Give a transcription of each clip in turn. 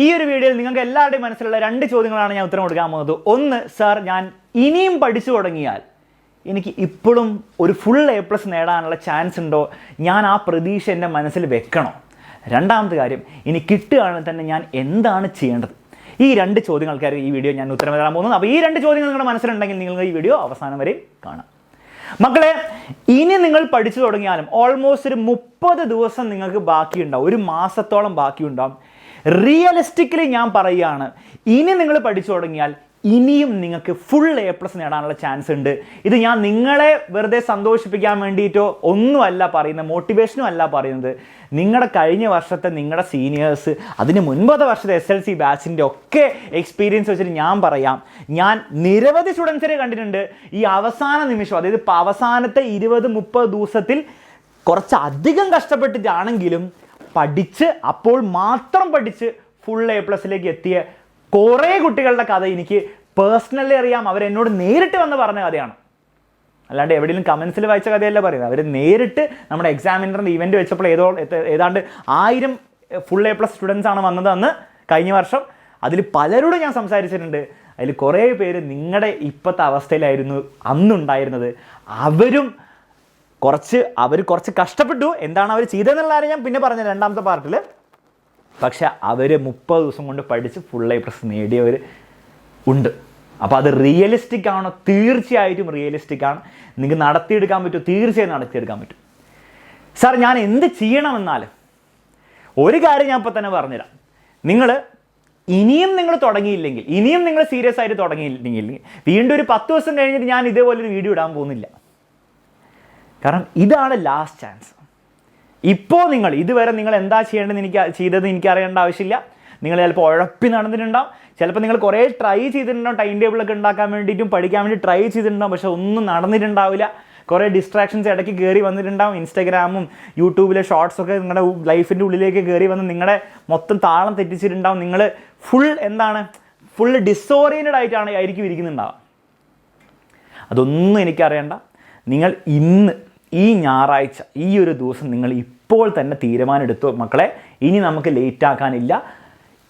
ഈ ഒരു വീഡിയോയിൽ നിങ്ങൾക്ക് എല്ലാവരുടെയും മനസ്സിലുള്ള 2 ചോദ്യങ്ങളാണ് ഞാൻ ഉത്തരം കൊടുക്കാൻ പോകുന്നത്. ഒന്ന്, സാർ ഞാൻ ഇനിയും പഠിച്ചു തുടങ്ങിയാൽ എനിക്ക് ഇപ്പോഴും ഒരു ഫുൾ A+ നേടാനുള്ള ചാൻസ് ഉണ്ടോ? ഞാൻ ആ പ്രതീക്ഷ എൻ്റെ മനസ്സിൽ വെക്കണോ? രണ്ടാമത്തെ കാര്യം, ഇനി കിട്ടുകയാണെങ്കിൽ തന്നെ ഞാൻ എന്താണ് ചെയ്യേണ്ടത്? ഈ 2 ചോദ്യങ്ങൾക്കായിരിക്കും ഈ വീഡിയോ ഞാൻ ഉത്തരം തരാൻ പോകുന്നത്. അപ്പോൾ ഈ 2 ചോദ്യങ്ങൾ നിങ്ങളുടെ മനസ്സിലുണ്ടെങ്കിൽ നിങ്ങൾ ഈ വീഡിയോ അവസാനം വരെ കാണാം. മക്കളെ, ഇനി നിങ്ങൾ പഠിച്ചു തുടങ്ങിയാലും ഓൾമോസ്റ്റ് ഒരു 30 ദിവസം നിങ്ങൾക്ക് ബാക്കിയുണ്ടാവും, ഒരു മാസത്തോളം ബാക്കിയുണ്ടാവും. റിയലിസ്റ്റിക്കലി ഞാൻ പറയുകയാണ്, ഇനി നിങ്ങൾ പഠിച്ചു തുടങ്ങിയാൽ ഇനിയും നിങ്ങൾക്ക് ഫുൾ A+ നേടാനുള്ള ചാൻസ് ഉണ്ട്. ഇത് ഞാൻ നിങ്ങളെ വെറുതെ സന്തോഷിപ്പിക്കാൻ വേണ്ടിയിട്ടോ ഒന്നുമല്ല പറയുന്നത്, മോട്ടിവേഷനും അല്ല പറയുന്നത്. നിങ്ങളുടെ കഴിഞ്ഞ വർഷത്തെ നിങ്ങളുടെ സീനിയേഴ്സ്, അതിന് മുൻപത്തെ വർഷത്തെ SLC ബാച്ചിൻ്റെ ഒക്കെ എക്സ്പീരിയൻസ് വെച്ചിട്ട് ഞാൻ പറയാം, ഞാൻ നിരവധി സ്റ്റുഡൻസിനെ കണ്ടിട്ടുണ്ട് ഈ അവസാന നിമിഷം, അതായത് ഇപ്പോൾ അവസാനത്തെ 20-30 ദിവസത്തിൽ കുറച്ചധികം കഷ്ടപ്പെട്ടിട്ടാണെങ്കിലും പഠിച്ച്, അപ്പോൾ മാത്രം പഠിച്ച് ഫുൾ A+ലേക്ക് എത്തിയ കുറേ കുട്ടികളുടെ കഥ എനിക്ക് പേഴ്സണലി അറിയാം. അവരെന്നോട് നേരിട്ട് വന്ന് പറഞ്ഞ കഥയാണ്, അല്ലാണ്ട് എവിടെയെങ്കിലും കമൻസിൽ വായിച്ച കഥയല്ല പറയുന്നത്. അവർ നേരിട്ട് നമ്മുടെ എക്സാമിനറിൻ്റെ ഇവൻറ്റ് വെച്ചപ്പോൾ ഏതാണ്ട് 1000 ഫുൾ A+ സ്റ്റുഡൻസ് ആണ് വന്നത് അന്ന് കഴിഞ്ഞ വർഷം. അതിൽ പലരോടും ഞാൻ സംസാരിച്ചിട്ടുണ്ട്. അതിൽ കുറേ പേര് നിങ്ങളുടെ ഇപ്പോഴത്തെ അവസ്ഥയിലായിരുന്നു അന്നുണ്ടായിരുന്നത്. അവർ കുറച്ച് കഷ്ടപ്പെട്ടു. എന്താണ് അവർ ചെയ്തതെന്നുള്ള കാര്യം ഞാൻ പിന്നെ പറഞ്ഞ രണ്ടാമത്തെ പാർട്ടിൽ. പക്ഷെ അവർ 30 ദിവസം കൊണ്ട് പഠിച്ച് ഫുൾ A+ നേടിയവർ ഉണ്ട്. അപ്പോൾ അത് റിയലിസ്റ്റിക് ആണോ? തീർച്ചയായിട്ടും റിയലിസ്റ്റിക് ആണ്. നിങ്ങൾക്ക് നടത്തിയെടുക്കാൻ പറ്റുമോ? തീർച്ചയായും നടത്തിയെടുക്കാൻ പറ്റും. സാർ ഞാൻ എന്ത് ചെയ്യണമെന്നാൽ ഒരു കാര്യം ഞാൻ ഇപ്പോൾ തന്നെ പറഞ്ഞുതരാം. ഇനിയും നിങ്ങൾ തുടങ്ങിയില്ലെങ്കിൽ, ഇനിയും നിങ്ങൾ സീരിയസ് ആയിട്ട് തുടങ്ങിയില്ലെങ്കിൽ വീണ്ടും ഒരു 10 ദിവസം കഴിഞ്ഞിട്ട് ഞാൻ ഇതേപോലൊരു വീഡിയോ ഇടാൻ പോകുന്നില്ല. കാരണം ഇതാണ് ലാസ്റ്റ് ചാൻസ്. ഇപ്പോൾ ഇതുവരെ നിങ്ങൾ എന്താ ചെയ്തതെന്ന് എനിക്ക് അറിയേണ്ട ആവശ്യമില്ല. നിങ്ങൾ ചിലപ്പോൾ ഉഴപ്പി നടന്നിട്ടുണ്ടാവും, ചിലപ്പോൾ നിങ്ങൾ കുറേ ട്രൈ ചെയ്തിട്ടുണ്ടാവും, ടൈം ടേബിളൊക്കെ ഉണ്ടാക്കാൻ വേണ്ടിയിട്ടും പഠിക്കാൻ വേണ്ടി ട്രൈ ചെയ്തിട്ടുണ്ടാവും. പക്ഷെ ഒന്നും നടന്നിട്ടുണ്ടാവില്ല. കുറേ ഡിസ്ട്രാക്ഷൻസ് ഇടയ്ക്ക് കയറി വന്നിട്ടുണ്ടാവും. ഇൻസ്റ്റാഗ്രാമും യൂട്യൂബിലെ ഷോർട്സൊക്കെ നിങ്ങളുടെ ലൈഫിൻ്റെ ഉള്ളിലേക്ക് കയറി വന്ന് നിങ്ങളുടെ മൊത്തം താളം തെറ്റിച്ചിട്ടുണ്ടാവും. നിങ്ങൾ ഫുൾ ഡിസോറിയൻറ്റഡ് ആയിരിക്കും ഇരിക്കുന്നുണ്ടാവുക. അതൊന്നും എനിക്കറിയണ്ട. നിങ്ങൾ ഈ ഞായറാഴ്ച ഈ ഒരു ദിവസം നിങ്ങൾ ഇപ്പോൾ തന്നെ തീരുമാനം എടുത്തു മക്കളെ. ഇനി നമുക്ക് ലേറ്റ് ആക്കാനില്ല.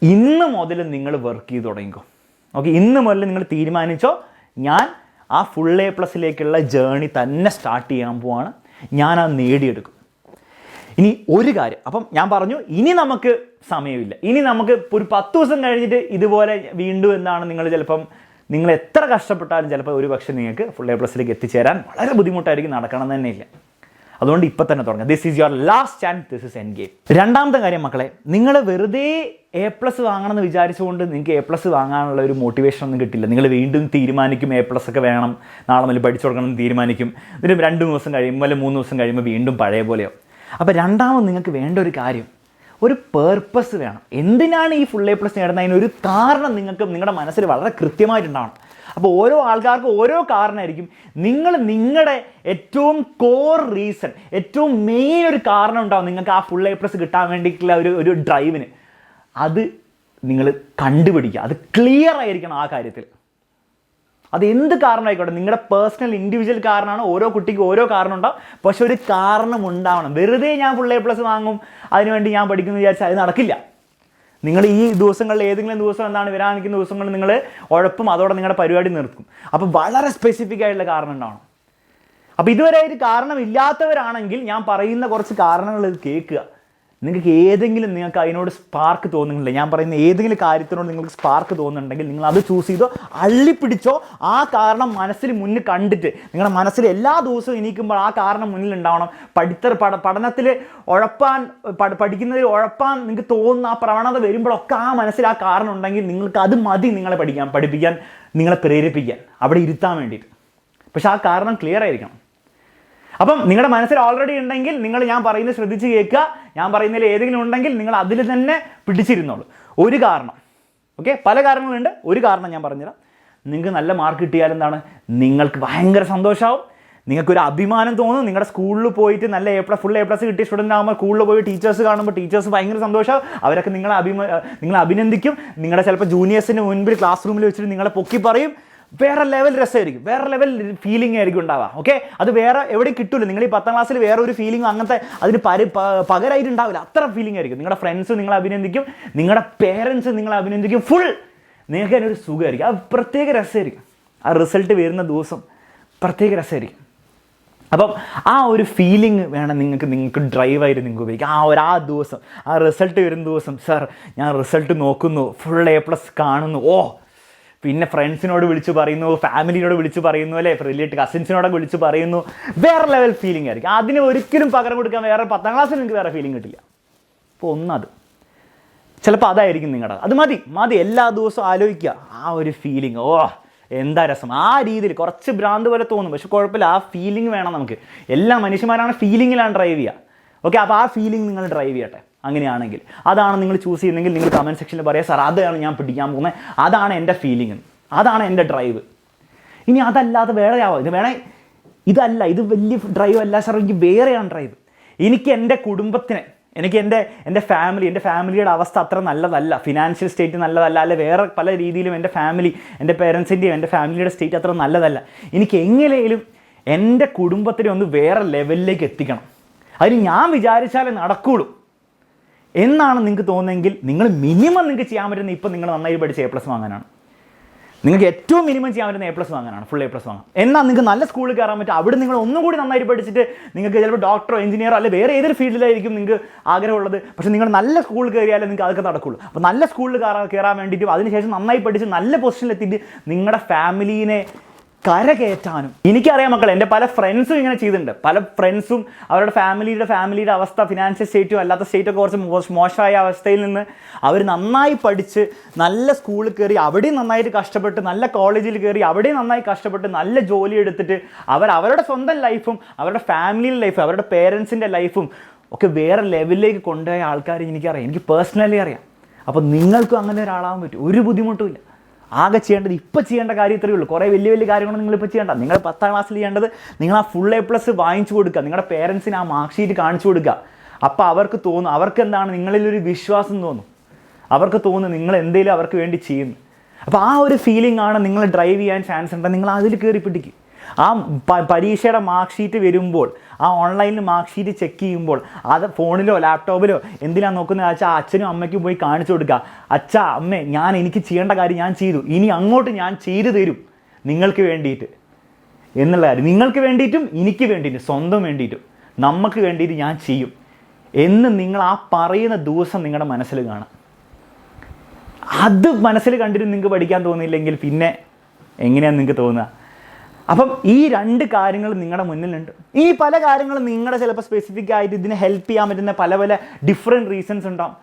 ഇന്ന് മുതൽ നിങ്ങൾ വർക്ക് ചെയ്ത് തുടങ്ങിക്കോ. ഓക്കെ, ഇന്ന് മുതൽ നിങ്ങൾ തീരുമാനിച്ചോ, ഞാൻ ആ ഫുൾ A+ലേക്കുള്ള ജേർണി തന്നെ സ്റ്റാർട്ട് ചെയ്യാൻ പോവാണ്. ഞാൻ അത് നേടിയെടുക്കും. ഇനി ഒരു കാര്യം, അപ്പം ഞാൻ പറഞ്ഞു ഇനി നമുക്ക് സമയമില്ല. ഇനി നമുക്ക് ഒരു 10 ദിവസം കഴിഞ്ഞിട്ട് ഇതുപോലെ വീണ്ടും നിങ്ങൾ എത്ര കഷ്ടപ്പെട്ടാലും ചിലപ്പോൾ ഒരു പക്ഷേ നിങ്ങൾക്ക് ഫുൾ A+ലേക്ക് എത്തിച്ചേരാൻ വളരെ ബുദ്ധിമുട്ടായിരിക്കും, നടക്കണം തന്നെ ഇല്ല. അതുകൊണ്ട് ഇപ്പം തന്നെ തുടങ്ങാം. This is your last chance, this is end game. രണ്ടാമത്തെ കാര്യം മക്കളെ, നിങ്ങൾ വെറുതെ A+ വാങ്ങണമെന്ന് വിചാരിച്ചുകൊണ്ട് നിങ്ങൾക്ക് A+ വാങ്ങാനുള്ള ഒരു മോട്ടിവേഷൻ ഒന്നും കിട്ടില്ല. നിങ്ങൾ വീണ്ടും തീരുമാനിക്കും A+ ഒക്കെ വേണം, നാളെ മുതൽ പഠിച്ചു കൊടുക്കണം എന്ന് തീരുമാനിക്കും. ഒരു 2 ദിവസം കഴിയുമ്പോൾ അല്ലെങ്കിൽ 3 ദിവസം കഴിയുമ്പോൾ വീണ്ടും പഴയ പോലെയോ. അപ്പോൾ രണ്ടാമത് നിങ്ങൾക്ക് വേണ്ട ഒരു കാര്യം, ഒരു പേർപ്പസ് വേണം. എന്തിനാണ് ഈ ഫുൾ A+ നേടുന്നതിന് ഒരു കാരണം നിങ്ങളുടെ മനസ്സിൽ വളരെ കൃത്യമായിട്ടുണ്ടാവണം. അപ്പോൾ ഓരോ ആൾക്കാർക്കും ഓരോ കാരണമായിരിക്കും. നിങ്ങളുടെ ഏറ്റവും കോർ റീസൺ, ഏറ്റവും മെയിൻ ഒരു കാരണം ഉണ്ടാവും നിങ്ങൾക്ക് ആ ഫുൾ A+ കിട്ടാൻ വേണ്ടിയിട്ടുള്ള ഒരു ഡ്രൈവിന്. അത് നിങ്ങൾ കണ്ടുപിടിക്കുക. അത് ക്ലിയർ ആയിരിക്കണം ആ കാര്യത്തിൽ. അത് എന്ത് കാരണമായിക്കോട്ടെ, നിങ്ങളുടെ പേഴ്സണൽ ഇൻഡിവിജ്വൽ കാരണമാണ്. ഓരോ കുട്ടിക്കും ഓരോ കാരണം ഉണ്ടാവും. പക്ഷെ ഒരു കാരണം ഉണ്ടാവണം. വെറുതെ ഞാൻ ഫുൾ A+ വാങ്ങും, അതിനുവേണ്ടി ഞാൻ പഠിക്കുന്നു വിചാരിച്ചാൽ അത് നടക്കില്ല. നിങ്ങൾ ഈ ദിവസങ്ങളിൽ ഏതെങ്കിലും ദിവസം വരാനിരിക്കുന്ന ദിവസങ്ങളിൽ നിങ്ങൾ ഉഴപ്പും, അതോടെ നിങ്ങളുടെ പരിപാടി നിർത്തും. അപ്പോൾ വളരെ സ്പെസിഫിക് ആയിട്ടുള്ള കാരണം ഉണ്ടാവണം. അപ്പോൾ ഇതുവരെ ഒരു കാരണമില്ലാത്തവരാണെങ്കിൽ ഞാൻ പറയുന്ന കുറച്ച് കാരണങ്ങൾ കേൾക്കുക. നിങ്ങൾക്ക് അതിനോട് സ്പാർക്ക് തോന്നുന്നില്ല, ഞാൻ പറയുന്ന ഏതെങ്കിലും കാര്യത്തിനോട് നിങ്ങൾക്ക് സ്പാർക്ക് തോന്നുന്നുണ്ടെങ്കിൽ നിങ്ങൾ അത് ചൂസ് ചെയ്തോ, അള്ളിപ്പിടിച്ചോ. ആ കാരണം മുന്നിൽ കണ്ടിട്ട് നിങ്ങളുടെ മനസ്സിൽ എല്ലാ ദിവസവും എണീക്കുമ്പോൾ ആ കാരണം മുന്നിൽ ഉണ്ടാവണം. പഠനത്തിൽ പഠിക്കുന്നതിൽ ഉഴപ്പാൻ നിങ്ങൾക്ക് തോന്നുന്ന ആ പ്രവണത വരുമ്പോഴൊക്കെ ആ മനസ്സിൽ ആ കാരണം ഉണ്ടെങ്കിൽ നിങ്ങൾക്ക് അത് മതി നിങ്ങളെ പഠിപ്പിക്കാൻ, നിങ്ങളെ പ്രേരിപ്പിക്കാൻ, അവിടെ ഇരുത്താൻ വേണ്ടിയിട്ട്. പക്ഷെ ആ കാരണം ക്ലിയർ ആയിരിക്കണം. അപ്പം നിങ്ങളുടെ മനസ്സിൽ ഓൾറെഡി ഉണ്ടെങ്കിൽ ഞാൻ പറയുന്നത് ശ്രദ്ധിച്ച് കേൾക്കുക. ഞാൻ പറയുന്നതിൽ ഏതെങ്കിലും ഉണ്ടെങ്കിൽ നിങ്ങൾ അതിൽ തന്നെ പിടിച്ചിരുന്നോളൂ. ഒരു കാരണം, ഓക്കെ, പല കാരണങ്ങളുണ്ട്. ഒരു കാരണം ഞാൻ പറഞ്ഞുതരാം. നിങ്ങൾക്ക് നല്ല മാർക്ക് കിട്ടിയാൽ എന്താണ്, നിങ്ങൾക്ക് ഭയങ്കര സന്തോഷമാവും, നിങ്ങൾക്കൊരു അഭിമാനം തോന്നും. നിങ്ങളുടെ സ്കൂളിൽ പോയിട്ട് നല്ല ഫുൾ A+ കിട്ടിയ സ്റ്റുഡൻ്റ് ആകുമ്പോൾ സ്കൂളിൽ പോയി ടീച്ചേഴ്സ് കാണുമ്പോൾ ടീച്ചേഴ്സ് ഭയങ്കര സന്തോഷമാവും. അവരൊക്കെ നിങ്ങളെ അഭിനന്ദിക്കും. നിങ്ങളുടെ ചിലപ്പോൾ ജൂനിയേഴ്സിന് മുൻപിൽ ക്ലാസ് റൂമിൽ വെച്ചിട്ട് നിങ്ങളെ പൊക്കി പറയും. വേറെ ലെവൽ രസമായിരിക്കും, വേറെ ലെവൽ ഫീലിംഗ് ആയിരിക്കും ഉണ്ടാവുക. ഓക്കെ, അത് വേറെ എവിടെയും കിട്ടില്ല. നിങ്ങൾ ഈ 10ാം ക്ലാസ്സിൽ വേറെ ഒരു ഫീലിംഗ് അങ്ങനത്തെ അതിന് പകരമായിട്ട് ഉണ്ടാവില്ല. അത്ര ഫീലിംഗ് ആയിരിക്കും. നിങ്ങളുടെ ഫ്രണ്ട്സ് നിങ്ങളെ അഭിനന്ദിക്കും, നിങ്ങളുടെ പേരൻസ് നിങ്ങളെ അഭിനന്ദിക്കും, ഫുൾ നിങ്ങൾക്ക് അതിനൊരു സുഖമായിരിക്കും. അത് പ്രത്യേക രസമായിരിക്കും. ആ റിസൾട്ട് വരുന്ന ദിവസം പ്രത്യേക രസമായിരിക്കും. അപ്പം ആ ഒരു ഫീലിംഗ് വേണം നിങ്ങൾക്ക് ഡ്രൈവായിട്ട് നിങ്ങൾക്ക് ഉപയോഗിക്കാം. ആ ദിവസം ആ റിസൾട്ട് വരുന്ന ദിവസം, സാർ ഞാൻ റിസൾട്ട് നോക്കുന്നു, ഫുൾ A+ കാണുന്നു, പിന്നെ ഫ്രണ്ട്സിനോട് വിളിച്ച് പറയുന്നു, ഫാമിലിയോട് വിളിച്ച് പറയുന്നു, അല്ലേ കസിൻസിനോടൊക്കെ വിളിച്ച് പറയുന്നു, വേറെ ലെവൽ ഫീലിംഗ് ആയിരിക്കും. അതിന് ഒരിക്കലും പകരം കൊടുക്കാൻ വേറെ 10ാം ക്ലാസ്സിൽ നിങ്ങൾക്ക് വേറെ ഫീലിംഗ് കിട്ടില്ല. അപ്പോൾ ഒന്നത് ചിലപ്പോൾ അതായിരിക്കും നിങ്ങളുടെ. അത് മതി എല്ലാ ദിവസവും ആലോചിക്കുക ആ ഒരു ഫീലിംഗ്. എന്താ രസം. ആ രീതിയിൽ കുറച്ച് ഭ്രാന്ത് പോലെ തോന്നും, പക്ഷെ കുഴപ്പമില്ല. ആ ഫീലിംഗ് വേണം നമുക്ക്. എല്ലാ മനുഷ്യന്മാരാണ് ഫീലിങ്ങിലാണ് ഡ്രൈവ് ചെയ്യുക. ഓക്കെ, അപ്പോൾ ആ ഫീലിംഗ് നിങ്ങൾ ഡ്രൈവ് ചെയ്യട്ടെ. അങ്ങനെയാണെങ്കിൽ അതാണ് നിങ്ങൾ ചൂസ് ചെയ്യുന്നതെങ്കിൽ നിങ്ങൾ കമൻറ്റ് സെക്ഷനിൽ പറയാം, സാർ അതാണ് ഞാൻ പിടിക്കാൻ പോകുന്നത്, അതാണ് എൻ്റെ ഫീലിംഗ്, അതാണ് എൻ്റെ ഡ്രൈവ്. ഇനി അതല്ലാതെ വേറെ ഇത് വേണേ, ഇതല്ല, ഇത് വലിയ ഡ്രൈവ് അല്ല സാർ, എനിക്ക് വേറെയാണ് ഡ്രൈവ്. എനിക്ക് എൻ്റെ കുടുംബത്തിനെ, എനിക്ക് എൻ്റെ ഫാമിലിയുടെ അവസ്ഥ അത്ര നല്ലതല്ല, ഫിനാൻഷ്യൽ സ്റ്റേറ്റ് നല്ലതല്ല, അല്ലെ വേറെ പല രീതിയിലും എൻ്റെ ഫാമിലി, എൻ്റെ പേരൻസിൻ്റെയും എൻ്റെ ഫാമിലിയുടെ സ്റ്റേറ്റ് അത്ര നല്ലതല്ല. എനിക്ക് എങ്ങനെയും എൻ്റെ കുടുംബത്തിനെ ഒന്ന് വേറെ ലെവലിലേക്ക് എത്തിക്കണം, അതിന് ഞാൻ വിചാരിച്ചാലേ നടക്കുകയുള്ളൂ എന്നാണ് നിങ്ങൾക്ക് തോന്നുന്നതെങ്കിൽ നിങ്ങൾ മിനിമം നിങ്ങൾക്ക് ചെയ്യാൻ പറ്റുന്ന, ഇപ്പം നിങ്ങൾ നന്നായി പഠിച്ച് A+ വാങ്ങാനാണ്. നിങ്ങൾക്ക് ഏറ്റവും മിനിമം ചെയ്യാൻ പറ്റുന്ന A+ വാങ്ങാനാണ്, ഫുൾ A+ വാങ്ങാം. എന്നാൽ നിങ്ങൾക്ക് നല്ല സ്കൂളിൽ കയറാൻ പറ്റും. അവിടെ നിങ്ങൾ ഒന്നും കൂടി നന്നായിട്ട് പഠിച്ചിട്ട് നിങ്ങൾക്ക് ചിലപ്പോൾ ഡോക്ടറോ എഞ്ചിനീയറോ അല്ലെ വേറെ ഏതൊരു ഫീൽഡിലായിരിക്കും നിങ്ങൾക്ക് ആഗ്രഹമുള്ളത്. പക്ഷേ നിങ്ങൾ നല്ല സ്കൂളിൽ കയറിയാലേ നിങ്ങൾക്ക് അതൊക്കെ നടക്കുകയുള്ളൂ. അപ്പോൾ നല്ല സ്കൂളിൽ കയറാൻ വേണ്ടിയിട്ടും അതിനുശേഷം നന്നായി പഠിച്ച് നല്ല പൊസിഷനിലെത്തിയിട്ട് നിങ്ങളുടെ ഫാമിലീനെ കരകയറ്റാനും. എനിക്കറിയാം മക്കളെ, എൻ്റെ പല ഫ്രണ്ട്സും ഇങ്ങനെ ചെയ്തിട്ടുണ്ട്. പല ഫ്രണ്ട്സും അവരുടെ ഫാമിലിയുടെ അവസ്ഥ, ഫിനാൻഷ്യൽ സ്റ്റേറ്റും അല്ലാത്ത സ്റ്റേറ്റൊക്കെ കുറച്ച് മോശമായ അവസ്ഥയിൽ നിന്ന് അവർ നന്നായി പഠിച്ച് നല്ല സ്കൂളിൽ കയറി അവിടെയും നന്നായിട്ട് കഷ്ടപ്പെട്ട്, നല്ല കോളേജിൽ കയറി അവിടെയും നന്നായി കഷ്ടപ്പെട്ട് നല്ല ജോലി എടുത്തിട്ട് അവരുടെ സ്വന്തം ലൈഫും അവരുടെ ഫാമിലിയുടെ ലൈഫും അവരുടെ പേരൻസിൻ്റെ ലൈഫും ഒക്കെ വേറെ ലെവലിലേക്ക് കൊണ്ടുപോയ ആൾക്കാർ എനിക്കറിയാം, എനിക്ക് പേഴ്സണലി അറിയാം. അപ്പോൾ നിങ്ങൾക്കും അങ്ങനെ ഒരാളാവാൻ പറ്റും, ഒരു ബുദ്ധിമുട്ടുമില്ല. ആകെ ചെയ്യേണ്ടത് ഇപ്പോൾ ചെയ്യേണ്ട കാര്യം ഇത്രയേ ഉള്ളൂ. കുറേ വലിയ കാര്യങ്ങളൊന്നും നിങ്ങളിപ്പോൾ ചെയ്യേണ്ട. നിങ്ങൾ 10ാം ക്ലാസ്സിൽ ചെയ്യേണ്ടത് നിങ്ങൾ ആ ഫുൾ A+ വാങ്ങിച്ചു കൊടുക്കുക, നിങ്ങളുടെ പേരൻസിന് ആ മാർക്ക് ഷീറ്റ് കാണിച്ചു കൊടുക്കുക. അപ്പോൾ അവർക്ക് തോന്നും, അവർക്ക് എന്താണ് നിങ്ങളിലൊരു വിശ്വാസം തോന്നും, അവർക്ക് തോന്നും നിങ്ങൾ എന്തെങ്കിലും അവർക്ക് വേണ്ടി ചെയ്യുന്നു. അപ്പോൾ ആ ഒരു ഫീലിംഗ് ആണ് നിങ്ങൾ ഡ്രൈവ് ചെയ്യാൻ ചാൻസ് ഉണ്ട്. നിങ്ങൾ അതിൽ കയറി പിടിക്കും. ആ പരീക്ഷയുടെ മാർക്ക് ഷീറ്റ് വരുമ്പോൾ, ആ ഓൺലൈനിൽ മാർക്ക് ഷീറ്റ് ചെക്ക് ചെയ്യുമ്പോൾ അത് ഫോണിലോ ലാപ്ടോപ്പിലോ എന്തിനാണ് നോക്കുന്നത് വെച്ചാൽ അച്ഛനും അമ്മയ്ക്കും പോയി കാണിച്ചു കൊടുക്കുക. അച്ഛാ അമ്മേ, എനിക്ക് ചെയ്യേണ്ട കാര്യം ഞാൻ ചെയ്തു, ഇനി അങ്ങോട്ട് ഞാൻ ചെയ്തു തരും നിങ്ങൾക്ക് വേണ്ടിയിട്ട് എന്നുള്ള കാര്യം. നിങ്ങൾക്ക് വേണ്ടിയിട്ടും എനിക്ക് വേണ്ടിയിട്ടും സ്വന്തം വേണ്ടിയിട്ടും നമുക്ക് വേണ്ടിയിട്ട് ഞാൻ ചെയ്യും എന്ന് നിങ്ങൾ ആ പറയുന്ന ദിവസം നിങ്ങളുടെ മനസ്സിൽ കാണാം. അത് മനസ്സിൽ കണ്ടിട്ട് നിങ്ങൾക്ക് പഠിക്കാൻ തോന്നിയില്ലെങ്കിൽ പിന്നെ എങ്ങനെയാണ് നിങ്ങൾക്ക് തോന്നുക? അപ്പം ഈ 2 കാര്യങ്ങൾ നിങ്ങളുടെ മുന്നിലുണ്ട്. ഈ പല കാര്യങ്ങളും നിങ്ങളുടെ ചിലപ്പോൾ സ്പെസിഫിക് ആയിട്ട് ഇതിനെ ഹെൽപ്പ് ചെയ്യാൻ പറ്റുന്ന പല ഡിഫറെൻറ്റ് റീസൺസ് ഉണ്ടാവും.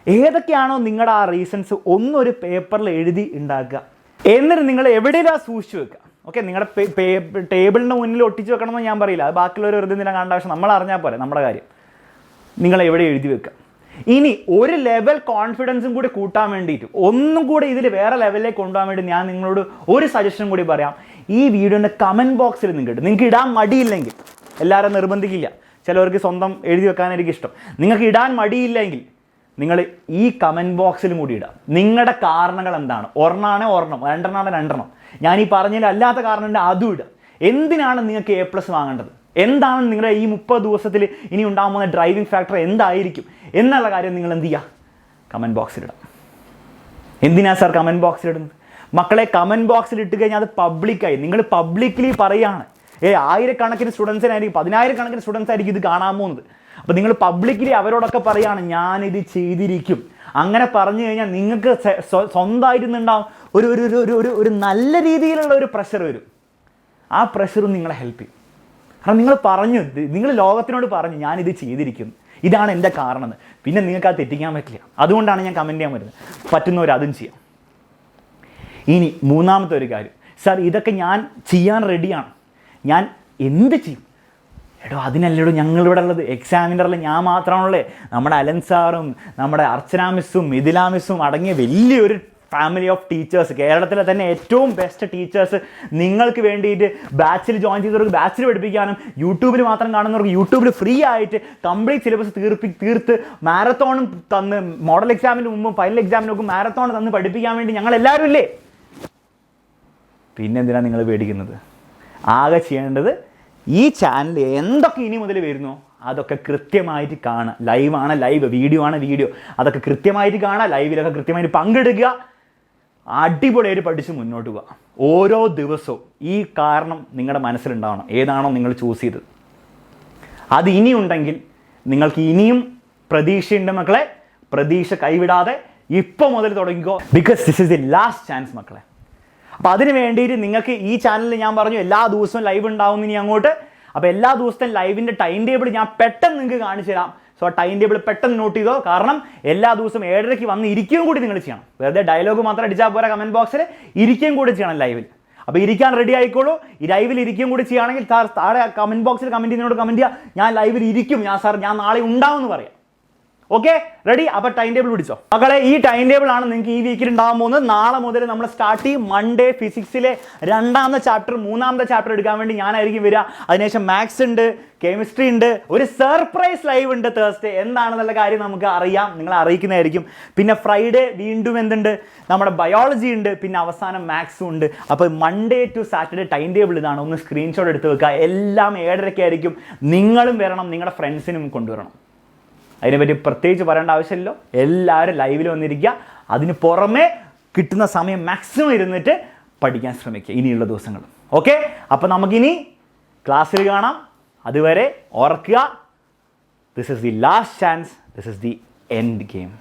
ഏതൊക്കെയാണോ നിങ്ങളുടെ ആ റീസൺസ് ഒന്നൊരു പേപ്പറിൽ എഴുതി ഉണ്ടാക്കുക, എന്നിട്ട് നിങ്ങൾ എവിടെയെങ്കിലും സൂക്ഷിച്ച് വെക്കുക. ഓക്കെ, നിങ്ങളുടെ ടേബിളിൻ്റെ മുന്നിൽ ഒട്ടിച്ച് വെക്കണമെന്ന് ഞാൻ പറയില്ല, അത് ബാക്കിയുള്ളവർ വെറുതെ എന്തിനാ കാണേണ്ട ആവശ്യം, നമ്മൾ അറിഞ്ഞാൽ പോലെ നമ്മുടെ കാര്യം. നിങ്ങൾ എവിടെ എഴുതി വെക്കുക. ഇനി ഒരു ലെവൽ കോൺഫിഡൻസും കൂടി കൂട്ടാൻ വേണ്ടിയിട്ട്, ഒന്നും കൂടി ഇതിൽ വേറെ ലെവലിലേക്ക് കൊണ്ടുപോകാൻ വേണ്ടി ഞാൻ നിങ്ങളോട് ഒരു സജഷൻ കൂടി പറയാം. ഈ വീഡിയോൻ്റെ കമൻറ്റ് ബോക്സിൽ നിങ്ങൾക്ക് ഇടാൻ മടിയില്ലെങ്കിൽ, എല്ലാവരും നിർബന്ധിക്കില്ല, ചിലവർക്ക് സ്വന്തം എഴുതി വെക്കാനായിരിക്കും ഇഷ്ടം. നിങ്ങൾക്ക് ഇടാൻ മടിയില്ലെങ്കിൽ നിങ്ങൾ ഈ കമൻറ്റ് ബോക്സിലും കൂടി ഇടാം. നിങ്ങളുടെ കാരണങ്ങൾ എന്താണ്? ഒരെണ്ണാണേ ഒരെണ്ണം, രണ്ടെണ്ണം. ഞാൻ ഈ പറഞ്ഞതിൽ അല്ലാത്ത കാരണം ഉണ്ട്, അതും ഇടുക. എന്തിനാണ് നിങ്ങൾക്ക് A+ വാങ്ങേണ്ടത്? എന്താണ് നിങ്ങളുടെ ഈ 30 ദിവസത്തിൽ ഇനി ഉണ്ടാകാൻ പോകുന്ന ഡ്രൈവിംഗ് ഫാക്ടർ എന്തായിരിക്കും എന്നുള്ള കാര്യം നിങ്ങൾ എന്ത് ചെയ്യുക? കമൻറ്റ് ബോക്സിലിടാം. എന്തിനാ സാർ കമൻറ്റ് ബോക്സിലിടുന്നത്? മക്കളെ, കമൻറ്റ് ബോക്സിൽ ഇട്ട് കഴിഞ്ഞാൽ അത് പബ്ലിക്കായി, നിങ്ങൾ പബ്ലിക്കലി പറയുകയാണ്. ആയിരക്കണക്കിന് സ്റ്റുഡൻസിനായിരിക്കും, 10,000 സ്റ്റുഡൻസ് ആയിരിക്കും ഇത് കാണാൻ പോകുന്നത്. അപ്പോൾ നിങ്ങൾ പബ്ലിക്കലി അവരോടൊക്കെ പറയുകയാണ് ഞാനിത് ചെയ്തിരിക്കും. അങ്ങനെ പറഞ്ഞു കഴിഞ്ഞാൽ നിങ്ങൾക്ക് സ്വന്തമായിട്ടുണ്ടാവും ഒരു നല്ല രീതിയിലുള്ള ഒരു പ്രഷർ വരും. ആ പ്രഷറും നിങ്ങളെ ഹെൽപ്പ് ചെയ്യും. കാരണം നിങ്ങൾ ലോകത്തിനോട് പറഞ്ഞു ഞാനിത് ചെയ്തിരിക്കുന്നു, ഇതാണ് എൻ്റെ കാരണം എന്ന്. പിന്നെ നിങ്ങൾക്ക് അത് തെറ്റിക്കാൻ പറ്റില്ല. അതുകൊണ്ടാണ് ഞാൻ കമൻറ്റ് ചെയ്യാൻ വരുന്നത്. പറ്റുന്നവർ അതും ചെയ്യാം. ഇനി 3ാമത്തെ ഒരു കാര്യം, സാർ ഇതൊക്കെ ഞാൻ ചെയ്യാൻ റെഡിയാണ്, ഞാൻ എന്ത് ചെയ്യും? അതിനല്ലടോ ഞങ്ങളിവിടെ ഉള്ളത്. എക്സാമിനറിൽ ഞാൻ മാത്രമാണുള്ളത്. നമ്മുടെ അലൻ സാറും നമ്മുടെ അർച്ചന മിസ്സും മിഥില മിസ്സും അടങ്ങിയ വലിയൊരു ഫാമിലി ഓഫ് ടീച്ചേഴ്സ്, കേരളത്തിലെ തന്നെ ഏറ്റവും ബെസ്റ്റ് ടീച്ചേഴ്സ് നിങ്ങൾക്ക് വേണ്ടിയിട്ട് ബാച്ചിൽ ജോയിൻ ചെയ്തവർക്ക് ബാച്ചിൽ പഠിപ്പിക്കാനും, യൂട്യൂബിൽ മാത്രം കാണുന്നവർക്ക് യൂട്യൂബിൽ ഫ്രീ ആയിട്ട് കംപ്ലീറ്റ് സിലബസ് തീർത്ത് മാരത്തോണും തന്ന്, മോഡൽ എക്സാമിന് മുമ്പും ഫൈനൽ എക്സാമിന് മുമ്പും മാരത്തോൺ തന്ന് പഠിപ്പിക്കാൻ വേണ്ടി ഞങ്ങൾ എല്ലാവരും ഇല്ലേ? പിന്നെ എന്തിനാണ് നിങ്ങൾ പേടിക്കുന്നത്? ആകെ ചെയ്യേണ്ടത് ഈ ചാനൽ എന്തൊക്കെ ഇനി മുതൽ വരുന്നോ അതൊക്കെ കൃത്യമായിട്ട് കാണുക. ലൈവാണ് ലൈവ്, വീഡിയോ ആണ് വീഡിയോ, അതൊക്കെ കൃത്യമായിട്ട് കാണുക. ലൈവിലൊക്കെ കൃത്യമായിട്ട് പങ്കെടുക്കുക. അടിപൊളിയായിട്ട് പഠിച്ച് മുന്നോട്ട് പോവുക. ഓരോ ദിവസവും ഈ കാരണം നിങ്ങളുടെ മനസ്സിലുണ്ടാവണം. ഏതാണോ നിങ്ങൾ ചൂസ് ചെയ്തത് അത് ഇനിയുണ്ടെങ്കിൽ നിങ്ങൾക്ക് ഇനിയും പ്രതീക്ഷയുണ്ട് മക്കളെ. പ്രതീക്ഷ കൈവിടാതെ ഇപ്പോൾ മുതൽ തുടങ്ങിക്കോ. Because this is the last chance മക്കളെ. അപ്പോൾ അതിന് വേണ്ടിയിട്ട് നിങ്ങൾക്ക് ഈ ചാനലിൽ ഞാൻ പറഞ്ഞു എല്ലാ ദിവസവും ലൈവ് ഉണ്ടാവും ഇനി അങ്ങോട്ട്. അപ്പോൾ എല്ലാ ദിവസത്തെയും ലൈവിൻ്റെ ടൈം ടേബിൾ ഞാൻ പെട്ടെന്ന് നിങ്ങൾക്ക് കാണിച്ചു തരാം. സോ ടൈം ടേബിൾ പെട്ടെന്ന് നോട്ട് ചെയ്തോ. കാരണം എല്ലാ ദിവസവും 7:30 വന്ന് ഇരിക്കുകയും കൂടി നിങ്ങൾ ചെയ്യണം. വെറുതെ ഡയലോഗ് മാത്രം അടിച്ചാൽ പോരാ. കമൻറ്റ് ബോക്സിൽ ഇരിക്കുകയും കൂടി ചെയ്യണം ലൈവിൽ. അപ്പോൾ ഇരിക്കാൻ റെഡി ആയിക്കോളൂ. ഈ ലൈവിൽ ഇരിക്കുകയും കൂടി ചെയ്യുകയാണെങ്കിൽ താഴെ കമൻറ്റ് ബോക്സിൽ കമൻറ്റ് ചെയ്യുന്നതിനോട് കമൻറ്റ് ചെയ്യുക, ഞാൻ ലൈവിൽ ഇരിക്കും, ഞാൻ നാളെ ഉണ്ടാവുമെന്ന് പറയാം. Okay, ready? അപ്പോൾ ടൈം ടേബിൾ പിടിച്ചോ മക്കളെ. ഈ ടൈം ടേബിൾ ആണ് നിങ്ങൾക്ക് ഈ വീക്കിൽ ഉണ്ടാകാൻ പോകുന്നത്. നാളെ മുതൽ നമ്മൾ സ്റ്റാർട്ട് ചെയ്യും. മൺഡേ ഫിസിക്സിലെ 2ാമത്തെ ചാപ്റ്റർ 3ാമത്തെ ചാപ്റ്റർ എടുക്കാൻ വേണ്ടി ഞാനായിരിക്കും വരിക. അതിനുശേഷം മാത്സ് ഉണ്ട്, കെമിസ്ട്രി ഉണ്ട്, ഒരു സർപ്രൈസ് ലൈവ് ഉണ്ട് തേഴ്സ്ഡേ. എന്താണെന്നുള്ള കാര്യം നമുക്ക് അറിയാം, നിങ്ങളെ അറിയിക്കുന്നതായിരിക്കും. പിന്നെ ഫ്രൈഡേ വീണ്ടും എന്തുണ്ട്, നമ്മുടെ ബയോളജി ഉണ്ട്, പിന്നെ അവസാനം മാത്സും ഉണ്ട്. അപ്പോൾ Monday to Saturday time table ഇതാണ്. ഒന്ന് സ്ക്രീൻഷോട്ട് എടുത്ത് വെക്കുക. എല്ലാം 7:30 ആയിരിക്കും. നിങ്ങളും വരണം, നിങ്ങളുടെ ഫ്രണ്ട്സിനും കൊണ്ടുവരണം. അതിനെപ്പറ്റി പ്രത്യേകിച്ച് പറയേണ്ട ആവശ്യമില്ലല്ലോ. എല്ലാവരും ലൈവിൽ വന്നിരിക്കുക. അതിന് പുറമെ കിട്ടുന്ന സമയം മാക്സിമം ഇരുന്നിട്ട് പഠിക്കാൻ ശ്രമിക്കുക ഇനിയുള്ള ദിവസങ്ങൾ. ഓക്കെ, അപ്പോൾ നമുക്കിനി ക്ലാസ്സിൽ കാണാം. അതുവരെ ഓർക്കുക, this is the last chance, this is the end game.